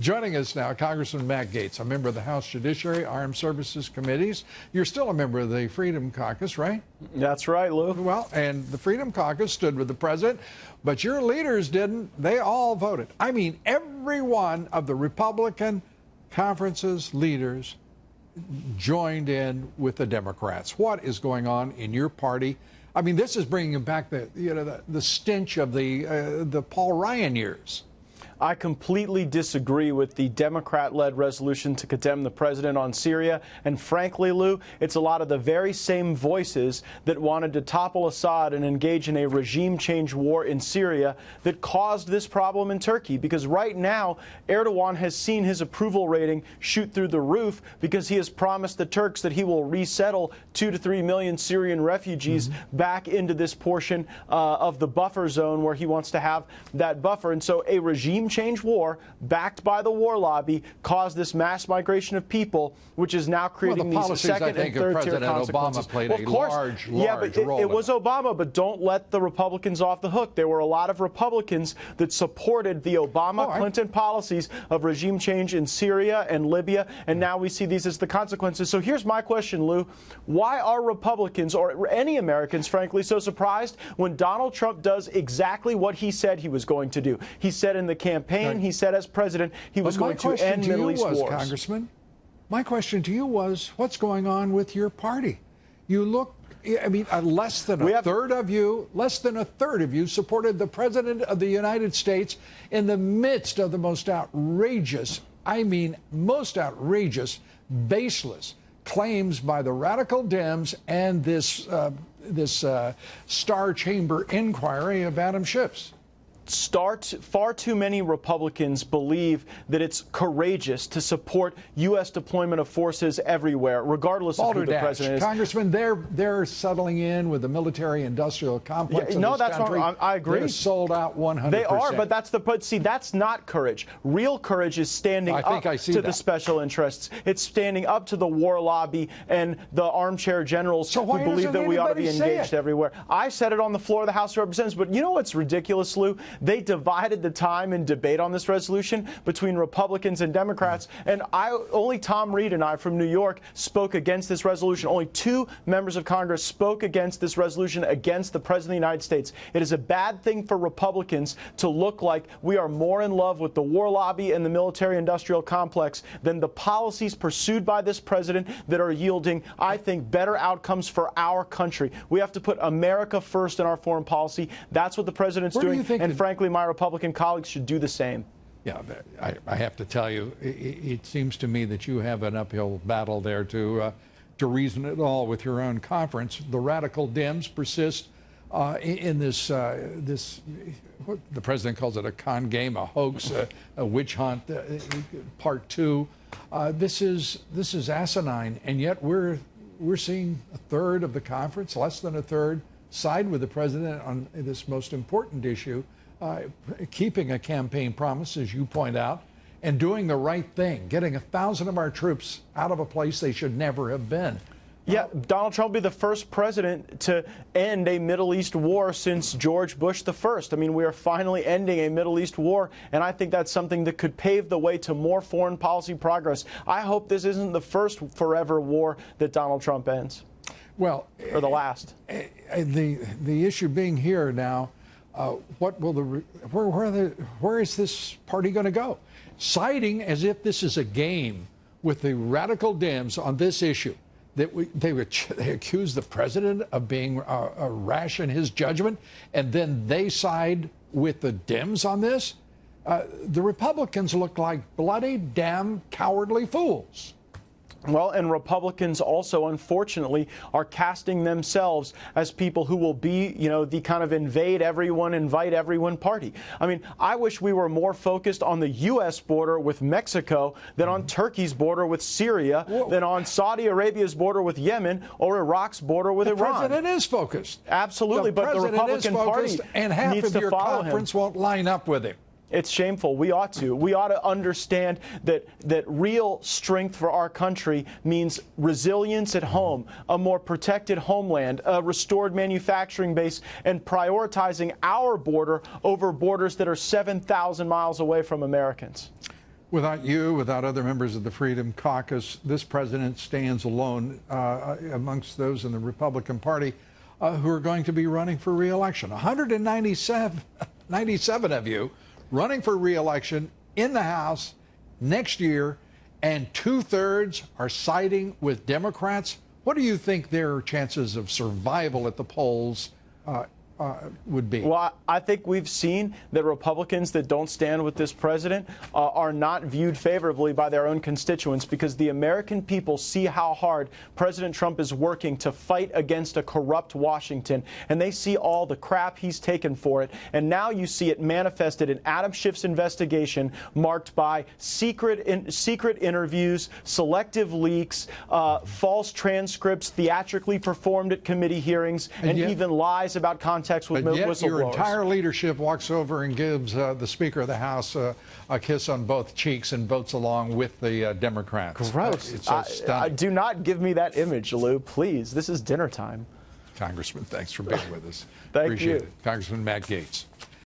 Joining us now, Congressman Matt Gaetz, a member of the House Judiciary, Armed Services Committees. You're still a member of the Freedom Caucus, right? That's right, Lou. Well, and the Freedom Caucus stood with the president, but your leaders didn't. They all voted. I mean, every one of the Republican conference's leaders joined in with the Democrats. What is going on in your party? I mean, this is bringing back the stench of the Paul Ryan years. I completely disagree with the Democrat-led resolution to condemn the president on Syria. And frankly, Lou, it's a lot of the very same voices that wanted to topple Assad and engage in a regime change war in Syria that caused this problem in Turkey. Because right now, Erdogan has seen his approval rating shoot through the roof because he has promised the Turks that he will resettle 2 to 3 million Syrian refugees back into this portion of the buffer zone where he wants to have that buffer. And so a regime change war backed by the war lobby caused this mass migration of people, which is now creating these second and third tier consequences. Obama played a large role. It was Obama, but don't let the Republicans off the hook. There were a lot of Republicans that supported the Obama-Clinton policies of regime change in Syria and Libya, and now we see these as the consequences. So here's my question, Lou. Why are Republicans, or any Americans, frankly, so surprised when Donald Trump does exactly what he said he was going to do? He said in the campaign, he said as president, he was going to end Middle East wars. Congressman, my question to you was, what's going on with your party? You look, I mean, less than a third of you supported the president of the United States in the midst of the most outrageous, baseless claims by the radical Dems and this Star Chamber inquiry of Adam Schiff's. Far too many Republicans believe that it's courageous to support U.S. deployment of forces everywhere, regardless of who the president is. Congressman, they're settling in with the military-industrial complex. No, that's wrong. I agree. They're sold out 100%. They are, but see, that's not courage. Real courage is standing up to the special interests. It's standing up to the war lobby and the armchair generals who believe that we ought to be engaged everywhere. I said it on the floor of the House of Representatives, but you know what's ridiculous, Lou? They divided the time and debate on this resolution between Republicans and Democrats, and only Tom Reed and I from New York spoke against this resolution. Only 2 members of Congress spoke against this resolution against the President of the United States. It is a bad thing for Republicans to look like we are more in love with the war lobby and the military-industrial complex than the policies pursued by this president that are yielding, I think, better outcomes for our country. We have to put America first in our foreign policy. That's what the president's doing. And frankly, my Republican colleagues should do the same. Yeah, I have to tell you, it seems to me that you have an uphill battle there to reason at all with your own conference. The radical Dems persist in this, what the president calls it, a con game, a hoax, a witch hunt, part 2. This is asinine, and yet we're seeing a third of the conference, less than a third, side with the president on this most important issue. Keeping a campaign promise, as you point out, and doing the right thing, getting 1,000 of our troops out of a place they should never have been. Yeah, Donald Trump will be the first president to end a Middle East war since George Bush the first. I mean, we are finally ending a Middle East war, and I think that's something that could pave the way to more foreign policy progress. I hope this isn't the first forever war that Donald Trump ends. Well, or the last. The issue being here now, where is this party going to go? Citing as if this is a game with the radical Dems on this issue, that they accuse the president of being rash in his judgment, and then they side with the Dems on this. The Republicans look like bloody, damn, cowardly fools. Well, and Republicans also, unfortunately, are casting themselves as people who will be, the kind of invade everyone, invite everyone party. I mean, I wish we were more focused on the U.S. border with Mexico than on Turkey's border with Syria, than on Saudi Arabia's border with Yemen or Iraq's border with Iran. The president is focused. Absolutely, but the Republican Party and half needs of to your follow conference him. Won't line up with him. It's shameful. We ought to. We ought to understand that real strength for our country means resilience at home, a more protected homeland, a restored manufacturing base, and prioritizing our border over borders that are 7,000 miles away from Americans. Without you, without other members of the Freedom Caucus, this president stands alone amongst those in the Republican Party who are going to be running for re-election. 197 of you running for re-election in the House next year, and 2/3 are siding with Democrats. What do you think their chances of survival at the polls would be? Well, I think we've seen that Republicans that don't stand with this president are not viewed favorably by their own constituents, because the American people see how hard President Trump is working to fight against a corrupt Washington, and they see all the crap he's taken for it. And now you see it manifested in Adam Schiff's investigation, marked by secret interviews, selective leaks, false transcripts theatrically performed at committee hearings, and even lies about context with but yet whistleblowers. Your entire leadership walks over and gives the Speaker of the House a kiss on both cheeks and votes along with the Democrats. Gross. It's so stunning. Do not give me that image, Lou, please. This is dinner time. Congressman, thanks for being with us. Thank Appreciate you. it. Congressman Matt Gaetz.